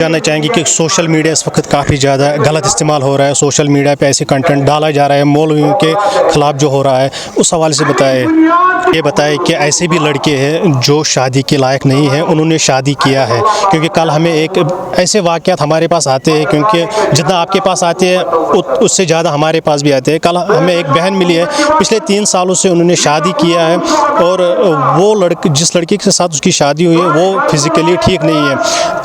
जानना चाहेंगे कि सोशल मीडिया इस वक्त काफ़ी ज़्यादा गलत इस्तेमाल हो रहा है, सोशल मीडिया पे ऐसे कंटेंट डाला जा रहा है, मौलवियों के ख़िलाफ़ जो हो रहा है, उस हवाले से ये बताएं कि ऐसे भी लड़के हैं जो शादी के लायक नहीं हैं, उन्होंने शादी किया है। क्योंकि कल हमें एक ऐसे वाक़यात हमारे पास आते हैं, क्योंकि जितना आपके पास आते हैं उससे ज़्यादा हमारे पास भी आते हैं। कल हमें एक बहन मिली है, पिछले 3 सालों से उन्होंने शादी किया है और वो जिस लड़के के साथ उसकी शादी हुई है वो फिज़िकली ठीक नहीं है।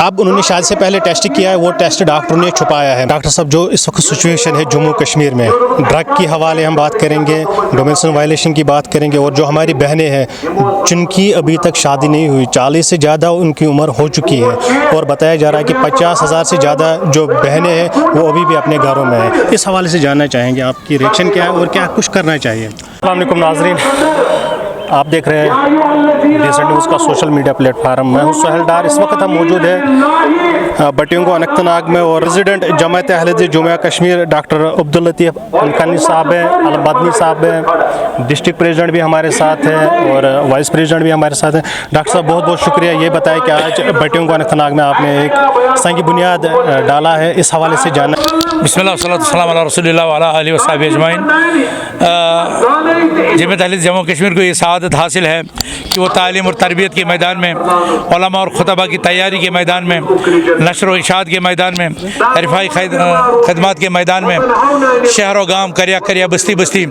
अब उन्होंने शादी से पहले टेस्ट किया है, वो टेस्ट डॉक्टरों ने छुपाया है। डॉक्टर साहब, जो इस वक्त सिचुएशन है जम्मू कश्मीर में, ड्रग की हवाले हम बात करेंगे, डोमेस्टिक वायलेशन की बात करेंगे, और जो हमारी बहनें हैं जिनकी अभी तक शादी नहीं हुई, 40 से ज़्यादा उनकी उम्र हो चुकी है, और बताया जा रहा है कि 50,000 से ज़्यादा जो बहनें हैं वो अभी भी अपने घरों में हैं। इस हवाले से जानना चाहेंगे आपकी रिएक्शन क्या है और क्या कुछ करना चाहिए। अस्सलाम वालेकुम नाज़रीन, आप देख रहे हैं डेज़र्ट न्यूज़ का सोशल मीडिया प्लेटफार्म। मैं हूं सुहेल डार। इस वक्त हम मौजूद हैं बटिंगो अनंतनाग में, और प्रेसिडेंट जमात अहले हदीस जम्मू कश्मीर डॉक्टर अब्दुल लतीफ़ अलकानी साहब हैं, अलबदनी साहब हैं, डिस्ट्रिक्ट प्रेसिडेंट भी हमारे साथ हैं और वाइस प्रेसिडेंट भी हमारे साथ हैं। डॉक्टर साहब, बहुत बहुत शुक्रिया। ये बताएं कि आज बटिंगो अनंतनाग में आपने एक संग बुनियाद डाला है, इस हवाले से जानना। बिस्मिल्लाह वस्सलातु वस्सलामु अला रसूलिल्लाह व अला आलिहि व सहबिहि अजमाइन। जमात अहले हदीस जम्मू कश्मीर को ये सआदत हासिल है कि वो तालीम और तरबियत के मैदान में, उलमा और खुतबा की तैयारी के मैदान में, नशर व इशात के मैदान में, रिफाई खदमात के मैदान में, शहर व गाँव, करिया करिया, बस्ती बस्ती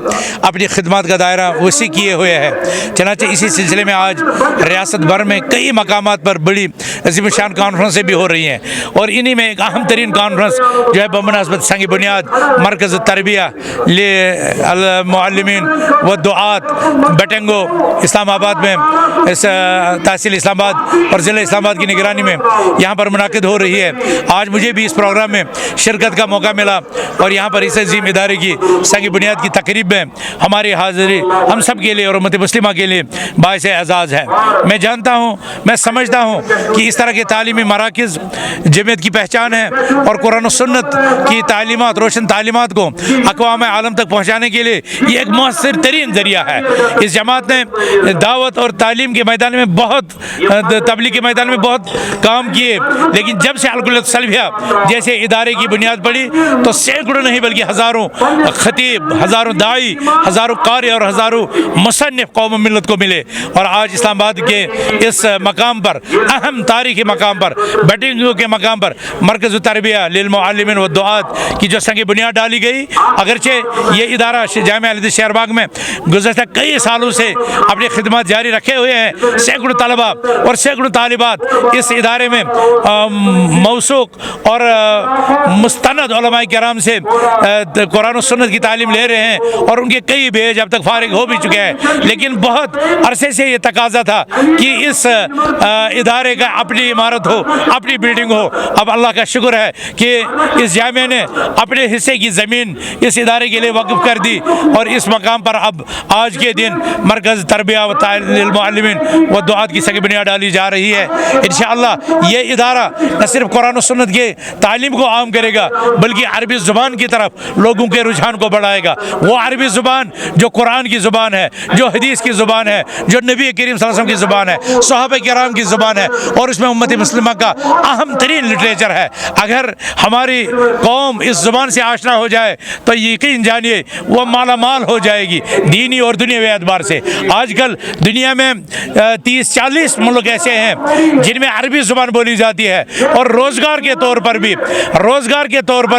अपनी खदमात का दायरा वसी किए हुए है। चनाचे इसी सिलसिले में आज रियासत भर में कई मकामात पर बड़ी अजीम शान कॉन्फ्रेंसें भी हो रही हैं, और इन्हीं में एक अहम तरीन कॉन्फ्रेंस जो है बमनासबत संग बुनियाद मरकज़ तरबिया मुअल्लिमीन व दुआत बटिंगो इस्लामाबाद में, इस तहसील इस्लामाबाद और ज़िला इस्लामाबाद की निगरानी में यहाँ पर मुनाकिद हो रही है। आज मुझे भी इस प्रोग्राम में शिरकत का मौका मिला, और यहाँ पर इस अजीम इदारे की संग बुनियाद की तकरीब में हमारी हाज़िरी हम सब के लिए और उम्मत मुस्लिमा के लिए बाइस एज़ाज़ है। मैं जानता हूँ, मैं समझता हूँ कि इस तरह के तालीमी मराकिज़ जमीयत की पहचान है, और कुरान और सुन्नत की तालीमात, रोशन तालीमात को अक़वाम आलम तक पहुँचाने के लिए ये एक मौसर तरीन ज़रिया है। इस जमात ने दावत और तालीम के मैदान में बहुत, तबलीग के मैदान में बहुत काम किए, लेकिन जब से अलकुलत सलभिया जैसे इदारे की बुनियाद पड़ी तो सैकड़ों नहीं बल्कि हज़ारों खतीब, हज़ारों दाई, हज़ारों कारी और हज़ारों मुसन्निफ़ कौम मिल्लत को मिले। और आज इस्लामाबाद के इस मकाम पर, अहम तारीख़ी मकाम पर, बटिंगो के मकाम पर मरकज़ तरबिया लिल मुअल्लिमीन व दुआत की जो संग बुनियाद डाली गई, अगरचे ये इदारा जामिया अल हदीस शहरबाग में गुज़श्ता कई सालों से अपनी खिदमत जारी रखे हुए हैं। सैकड़ों तलबा और सैकड़ों तालिबात इस इदारे में मौसूक और मुस्तनद उलमाए किराम से कुरान और सुन्नत की तालीम ले रहे हैं, और उनके कई बेज अब तक फारिग हो भी चुके हैं। लेकिन बहुत अरसे से ये तकाजा था कि इस इदारे का अपनी इमारत हो, अपनी बिल्डिंग हो। अब अल्लाह का शुक्र है कि इस जामिया ने अपने हिस्से की ज़मीन इस इदारे के लिए वक़्फ़ कर दी, और इस मकाम पर अब आज के दिन मरकज़ तरबिया व तालीम मुअल्लिमीन व दुआत की संग बुनियाद डाली जा रही है। इंशाअल्लाह ये इदारा न सिर्फ कुरान और सुन्नत के तालीम को आम करेगा, बल्कि अरबी ज़ुबान की तरफ लोगों के रुझान को बढ़ाएगा। वो अरबी ज़ुबान जो कुरान की ज़ुबान है, जो हदीस की ज़ुबान है, जो नबी करीम सल्लल्लाहु अलैहि वसल्लम की ज़ुबान है, सहाबा किराम की ज़ुबान है, और उसमें उम्मत मुस्लिमा का अहम तरीन लिटरेचर है। अगर हमारी कौम इस ज़ुबान से आशना हो जाए तो यकीन जानिए वो माला माल हो जाएगी दीनी और दुनियावी एतबार से। आजकल दुनिया में 30-40 मुल्क ऐसे हैं जिनमें अरबी ज़ुबान बोली जाती है, और रोज़गार के तौर पर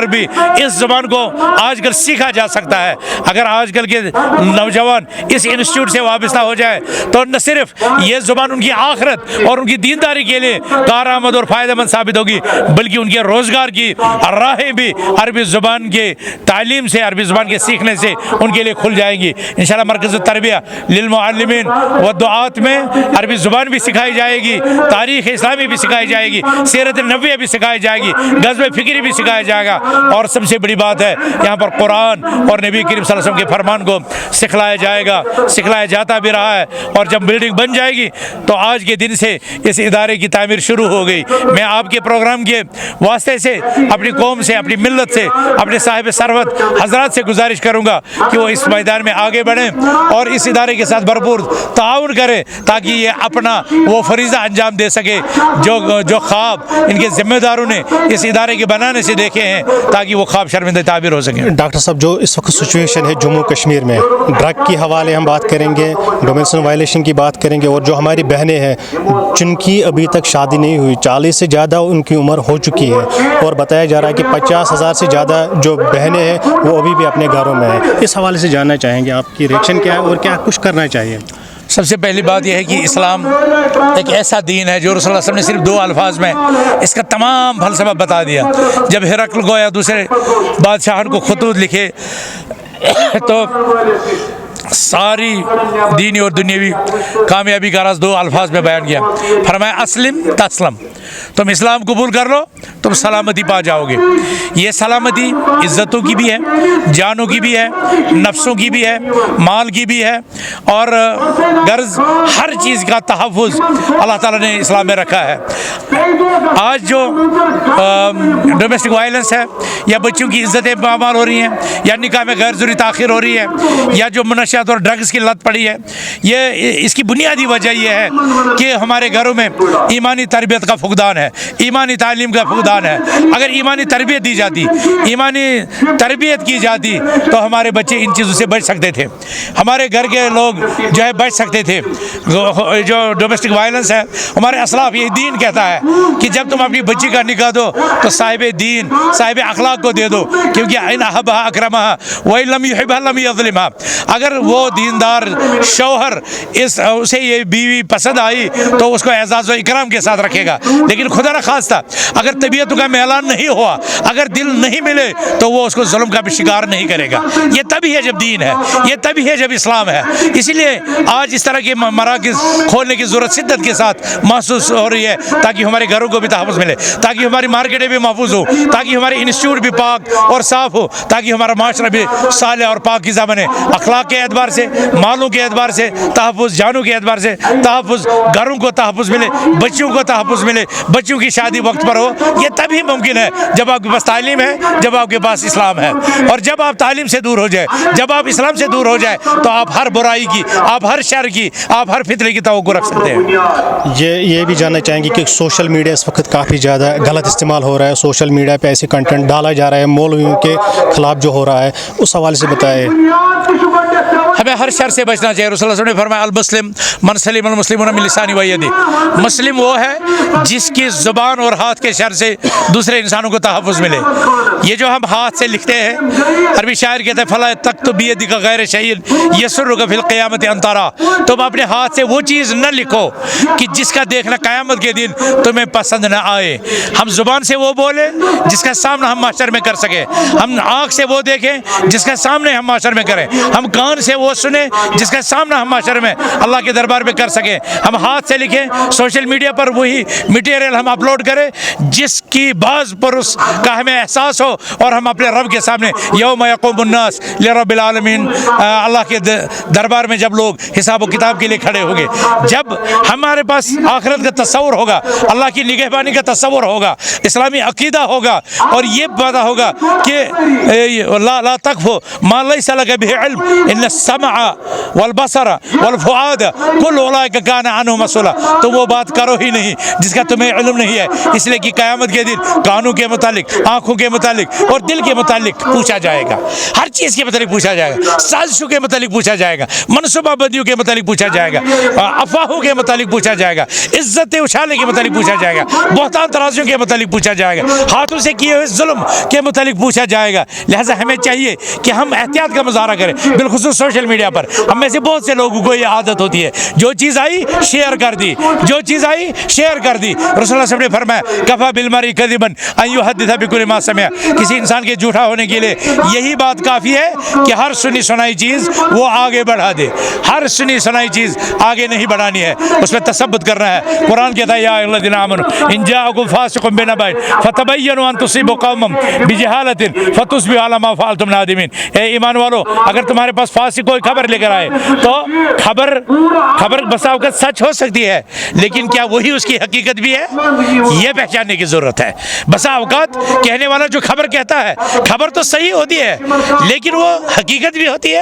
भी इस ज़ुबान को आजकल सीखा जा सकता है। अगर आजकल के नौजवान इस इंस्टीट्यूट से वाबस्ता हो जाए तो न सिर्फ ये ज़ुबान उनकी आखिरत और उनकी दीनदारी के लिए कारआमद और फ़ायदेमंद साबित होगी, बल्कि उनके रोज़गार की राहें भी अरबी ज़ुबान के तालीम से, अरबी ज़ुबान के सीखने से उनके लिए खुल जाएंगी। इंशाअल्लाह मरकज़ तरबिया लिल मुअल्लिमीन व दुआत में अरबी ज़ुबान भी सिखाई जाएगी, तारीख़ इस्लामी भी सिखाई जाएगी, सीरत नबविया भी सिखाई जाएगी, गज़्व फ़िक्री भी सिखाया जाएगा, और सबसे बड़ी बात है यहाँ पर कुरान और नबी करीम सल्लल्लाहु अलैहि वसल्लम के फरमान को सिखलाया जाएगा, सिखलाया जाता भी रहा है। और जब बिल्डिंग बन जाएगी तो आज के दिन से इस इदारे की तामीर शुरू हो गई। मैं आपके प्रोग्राम के वास्ते से, अपनी कौम से, अपनी जिल्लत से अपने साहिब सरवत हजरात से गुजारिश करूँगा कि वो इस मैदान में आगे बढ़ें और इस इदारे के साथ भरपूर ताउन करें ताकि ये अपना वो फरीज़ा अंजाम दे सके जो ख्वाब इनके ज़िम्मेदारों ने इस इदारे के बनाने से देखे हैं, ताकि वो ख्वाब शर्मिंदा ताबीर हो सके। डॉक्टर साहब, जो इस वक्त सिचुएशन है जम्मू कश्मीर में, ड्रग की हवाले हम बात करेंगे, डोमेस्टिक वायलेशन की बात करेंगे, और जो हमारी बहनें हैं जिनकी अभी तक शादी नहीं हुई, 40 से ज़्यादा उनकी उम्र हो चुकी है, और बताया जा रहा है कि 50,000 से ज़्यादा जो बहनें हैं वो अभी भी अपने घरों में हैं। इस हवाले से जानना चाहेंगे आपकी रिएक्शन क्या है और क्या कुछ करना चाहिए? सबसे पहली बात यह है कि इस्लाम एक ऐसा दीन है जो रसूलुल्लाह सल्लल्लाहु अलैहि वसल्लम ने सिर्फ 2 अल्फाज में इसका तमाम फलसफा बता दिया। जब हिरकल को या दूसरे बादशाहन को खतूत लिखे तो सारी दीनी और दुनियावी कामयाबी का राज 2 अल्फाज में बयान किया। फरमाया अस्लिम तस्लम, तुम इस्लाम कबूल कर लो, तुम सलामती पा जाओगे। ये सलामती इज़्ज़तों की भी है, जानों की भी है, नफ्सों की भी है, माल की भी है, और गर्ज हर चीज़ का तहफ़्फ़ुज़ अल्लाह ताला ने इस्लाम में रखा है। आज जो डोमेस्टिक वायलेंस है, या बच्चों की इज़्ज़तें पामाल हो रही हैं, या निकाह में गैर ज़रूरी ताख़ीर हो रही है, या जो मनशियात और ड्रग्स की लत पड़ी है, ये इसकी बुनियादी वजह यह है कि हमारे घरों में ईमानी तरबियत का फुकदान है, ईमानी तालीम का फुकदान है। अगर ईमानी तरबियत दी जाती, ईमानी तरबियत की जाती, तो हमारे बच्चे इन चीज़ों से बच सकते थे, हमारे घर के लोग जो है बच सकते थे। जो डोमेस्टिक वायलेंस है, हमारे असलाफ ये दीन कहता है कि जब तुम अपनी बच्ची का निकाह दो तो साहिब दीन, साहिब अखलाक को दे दो, क्योंकि इन अहबहा अकरमहा व इन लम युहिब्हा लम यज़लिमहा। अगर वो दीनदार शौहर उसे ये बीवी पसंद आई तो उसको एजाज़ व इकराम के साथ रखेगा, लेकिन खुदा न खास्ता अगर तबीयत का मेलान नहीं हुआ, अगर दिल नहीं मिले, तो वो उसको जुल्म का भी शिकार नहीं करेगा। ये तभी है जब दीन है, ये तभी है जब इस्लाम है। इसीलिए आज इस तरह के मराकिज़ खोलने की ज़रूरत शिद्दत के साथ महसूस हो रही है, ताकि हमारे घरों को भी तहफ़्फ़ुज़ मिले, ताकि हमारी मार्केटें भी महफूज हो, ताकि हमारे इंस्टीट्यूट भी पाक और साफ़ हो, ताकि हमारा माशरा भी साले और पाकीज़ा बने। अखलाक के एतबार से, मालों के एतबार से तहफ़्फ़ुज़, जानों के एतबार से तहफ़्फ़ुज़, घरों को तहफ़्फ़ुज़ मिले, बच्चों को तहफ़्फ़ुज़ मिले, बच्चों की शादी वक्त पर हो। ये तभी मुमकिन है जब आपके पास तालीम है, जब आपके पास इस्लाम है। और जब आप तालीम से दूर हो जाए, जब आप इस्लाम से दूर हो जाए, तो आप हर बुराई की, आप हर शर की, आप हर फितरे की तवक्को रख सकते हैं। ये भी जानना चाहेंगे कि सोशल मीडिया इस वक्त काफ़ी ज़्यादा गलत इस्तेमाल हो रहा है, सोशल मीडिया पे ऐसे कंटेंट डाला जा रहा है, मौलवियों के ख़िलाफ़ जो हो रहा है, उस हवाले से बताएं। हमें हर शर से बचना चाहिए। रसूलुल्लाह ने फरमाया अल मुस्लिम मन सलिम अल मुस्लिमून मिन लिसानी व यदी। मुस्लिम वो है जिसकी ज़ुबान और हाथ के शर से दूसरे इंसानों को तहफ़्फ़ुज़ मिले। ये जो हम हाथ से लिखते हैं, अरबी शायर कहते हैं फला तक्तुब बियदिका गैर शैइन यसुर्रुका फिल क़ियामति अन तरा। तुम अपने हाथ से वो चीज़ न लिखो कि जिसका देखना क़यामत के दिन तुम्हें पसंद न आए। हम ज़ुबान से वो बोले जिसका सामना हम माशर में कर सके, हम आँख से वो देखें जिसका सामने हम माशर में करें, हम कान से वो सुने जिसका सामना हम माशर में अल्लाह के दरबार में कर सकें, हम हाथ से लिखें, सोशल मीडिया पर वही मटीरियल हम अपलोड करें जिसकी बाज़ पर उसका हमें एहसास हो, और हम अपने रब के सामने यौम यक़ूमुन्नास लिरब्बिल आलमीन, अल्लाह के दरबार में जब लोग हिसाब व किताब के लिए खड़े होंगे, जब हमारे पास आखिरत का तस्वुर होगा, अल्लाह की निगहबानी का तस्वुर होगा, इस्लामी अकीदा होगा, और ये पता होगा कि ला तक़फ़ु मा लैसा लका बिही इल्म इन्न समअ वल बसर वल फुआद कुल्लु उलाइका काना अन्हु मसूला। तो वो बात करो ही नहीं जिसका तुम्हें इल्म नहीं है, इसलिए कि क़यामत के दिन कानों के मुतालिक, आँखों के मुतालिक और दिल के मुतालिक पूछा जाएगा, हर चीज़ के मुतालिक पूछा जाएगा, साजिशों के मुतालिक पूछा जाएगा, मनसूबाबंदियों के मुतालिक पूछा जाएगा, अफवाहों के मुतालिक पूछा जाएगा, इज्जत उछालने के मुतालिक पूछा जाएगा, बहतान तराजियों के मुतालिक पूछा जाएगा, हाथों से किए हुए जुल्म के मुतालिक पूछा जाएगा। लिहाजा हमें चाहिए कि हम एहतियात का मुजाहरा करें, बिलखुसूस सोशल मीडिया पर। हम में से बहुत से लोगों को ये आदत होती है, जो चीज़ आई शेयर कर दी, जो चीज़ आई शेयर कर दी। रसूलुल्लाह सल्लल्लाहु अलैहि वसल्लम ने फरमाया कफ़ा बिल मरी कज़िबन अन युहद्दिसा बिकुल्लि मा समिअ। किसी इंसान के झूठा होने के लिए यही बात काफ़ी है कि हर सुनी सुनाई चीज़ वो आगे बढ़ा दे, हर सुनी सुनाई चीज़ आगे नहीं बढ़ानी है, उसमें तसब्बुत करना है। कुरान कहता है या अय्युहल्लज़ीना आमनू इन जाअकुम फासिकुम बिनबइन फतबय्यनु अन तुसीबू कौमन बिजहालतिन फतुस्बिहू अला मा फ़अलतुम नादिमीन। ए ईमान वालों, अगर तुम्हारे पास फासिक कोई खबर लेकर आए तो खबर बसा वक़्त सच हो सकती है, लेकिन क्या वही उसकी हकीकत भी है? یہ پہچاننے کی ضرورت ہے. بسا اوقات کہنے والا جو خبر کہتا ہے, خبر تو صحیح ہوتی ہے لیکن وہ حقیقت بھی ہوتی ہے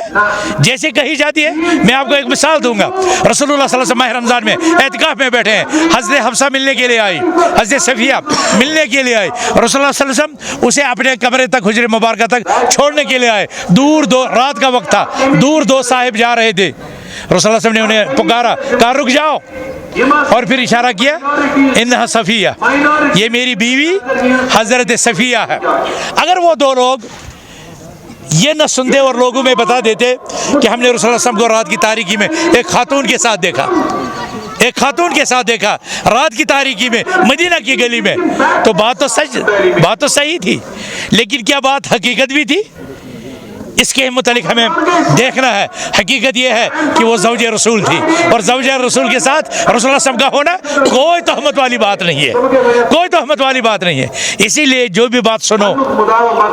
جیسے کہی جاتی ہے. میں آپ کو ایک مثال دوں گا. رسول اللہ صلی اللہ علیہ وسلم ماہ رمضان میں اعتکاف میں بیٹھے ہیں, حضرت حفصہ ملنے کے لیے آئی, حضرت صفیہ ملنے کے لیے آئی. رسول اللہ صلی اللہ علیہ وسلم اسے اپنے کمرے تک, حجر مبارکہ تک چھوڑنے کے لیے آئے. دور رات کا وقت تھا, دور دو صاحب جا رہے تھے. رسول اللہ صلی اللہ علیہ وسلم نے انہیں پکارا, کہا رک جاؤ, اور پھر اشارہ کیا, انہا صفیہ, یہ میری بیوی حضرت صفیہ ہے. اگر وہ دو لوگ یہ نہ سنتے اور لوگوں میں بتا دیتے کہ ہم نے رسول اللہ صلی اللہ علیہ وسلم کو رات کی تاریکی میں ایک خاتون کے ساتھ دیکھا, ایک خاتون کے ساتھ دیکھا رات کی تاریکی میں مدینہ کی گلی میں, تو بات تو صحیح تھی, لیکن کیا بات حقیقت بھی تھی؟ اس کے متعلق ہمیں دیکھنا ہے. حقیقت یہ ہے کہ وہ زوجہ رسول تھی, اور زوجہ رسول کے ساتھ رسول اللہ صلی اللہ علیہ وسلم کا ہونا کوئی تہمت والی بات نہیں ہے, کوئی تہمت والی بات نہیں ہے. اسی لیے جو بھی بات سنو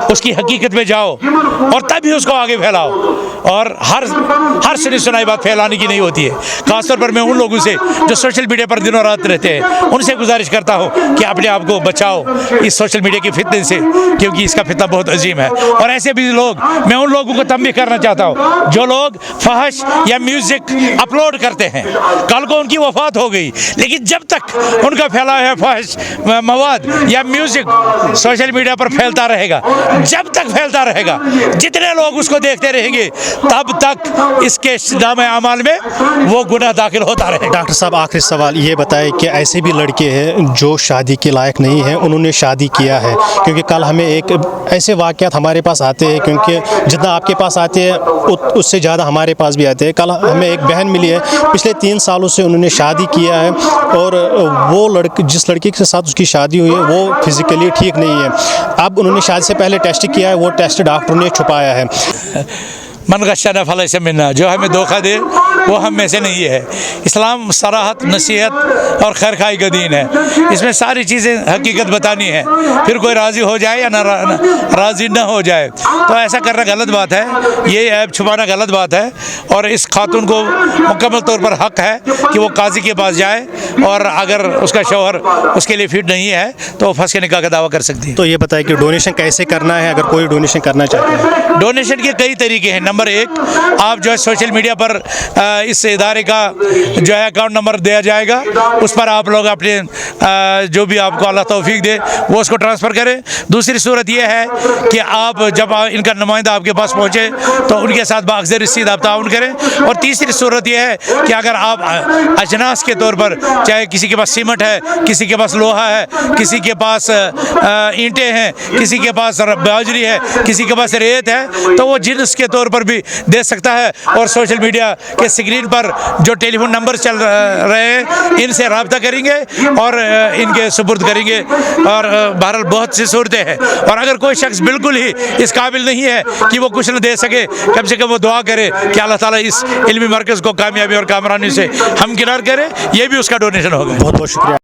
اس کی حقیقت میں جاؤ اور تبھی اس کو آگے پھیلاؤ, اور ہر سنی سنائی بات پھیلانے کی نہیں ہوتی ہے. خاص طور پر میں ان لوگوں سے جو سوشل میڈیا پر دنوں رات رہتے ہیں ان سے گزارش کرتا ہوں کہ اپنے آپ کو بچاؤ اس سوشل میڈیا کے فتنے سے, کیونکہ اس کا فتنہ بہت عظیم ہے. اور ایسے بھی لوگ, میں ان لوگوں کو تنبیہ کرنا چاہتا ہوں جو لوگ فحش یا میوزک اپلوڈ کرتے ہیں, کل کو ان کی وفات ہو گئی لیکن جب تک ان کا پھیلا ہے فحش مواد یا میوزک سوشل میڈیا پر پھیلتا رہے گا, جب تک پھیلتا رہے گا, جتنے لوگ اس کو دیکھتے رہیں گے تب تک اس کے نام اعمال میں وہ گناہ داخل ہوتا رہے گا. ڈاکٹر صاحب آخری سوال یہ بتائیں کہ ایسے بھی لڑکے ہیں جو شادی کے لائق نہیں ہیں, انہوں نے شادی کیا ہے, کیونکہ کل ہمیں ایک ایسے واقعات ہمارے پاس آتے ہیں, کیونکہ جتنا آپ کے پاس آتے ہیں اس سے زیادہ ہمارے پاس بھی آتے ہیں. کل ہمیں ایک بہن ملی ہے, پچھلے 3 سالوں سے انہوں نے شادی کیا ہے, اور وہ جس لڑکی کے ساتھ اس کی شادی ہوئی ہے وہ فزیکلی ٹھیک نہیں ہے. اب انہوں نے شادی سے پہلے ٹیسٹ کیا ہے, وہ ٹیسٹ ڈاکٹروں نے چھپایا ہے. من غشنا فلیس منا, جو ہمیں دھوکہ دے وہ ہم میں سے نہیں ہے. اسلام صراحت, نصیحت اور خیر خواہی کا دین ہے. اس میں ساری چیزیں حقیقت بتانی ہے, پھر کوئی راضی ہو جائے یا نہ راضی نہ ہو جائے تو ایسا کرنا غلط بات ہے, یہ عیب چھپانا غلط بات ہے. اور اس خاتون کو مکمل طور پر حق ہے کہ وہ قاضی کے پاس جائے, اور اگر اس کا شوہر اس کے لیے فٹ نہیں ہے تو وہ پھنس کے نکاح کا دعویٰ کر سکتی ہے. تو یہ بتائیں کہ ڈونیشن کیسے کرنا ہے اگر کوئی ڈونیشن کرنا چاہتا ہے؟ ڈونیشن کے کئی طریقے ہیں. نمبر 1, آپ جو ہے سوشل میڈیا پر اس ادارے کا جو ہے اکاؤنٹ نمبر دیا جائے گا, اس پر آپ لوگ اپنے جو بھی آپ کو اللہ توفیق دے وہ اس کو ٹرانسفر کریں. دوسری صورت یہ ہے کہ آپ جب ان کا نمائندہ آپ کے پاس پہنچے تو ان کے ساتھ باخذ رسید آپ تعاون کریں. اور تیسری صورت یہ ہے کہ اگر آپ اجناس کے طور پر, چاہے کسی کے پاس سیمنٹ ہے, کسی کے پاس لوہا ہے, کسی کے پاس اینٹیں ہیں, کسی کے پاس باجری ہے, کسی کے پاس ریت ہے, تو وہ جنس کے طور پر بھی دے سکتا ہے. اور سوشل میڈیا کے اسکرین پر جو ٹیلی فون نمبر چل رہے ہیں ان سے رابطہ کریں گے اور ان کے سپرد کریں گے. اور بہرحال بہت سی صورتیں ہیں, اور اگر کوئی شخص بالکل ہی اس قابل نہیں ہے کہ وہ کچھ نہ دے سکے, کم سے کم وہ دعا کرے کہ اللہ تعالیٰ اس علمی مرکز کو کامیابی اور کامرانی سے ہمکنار کرے, یہ بھی اس کا ڈونیشن ہوگا. بہت بہت شکریہ.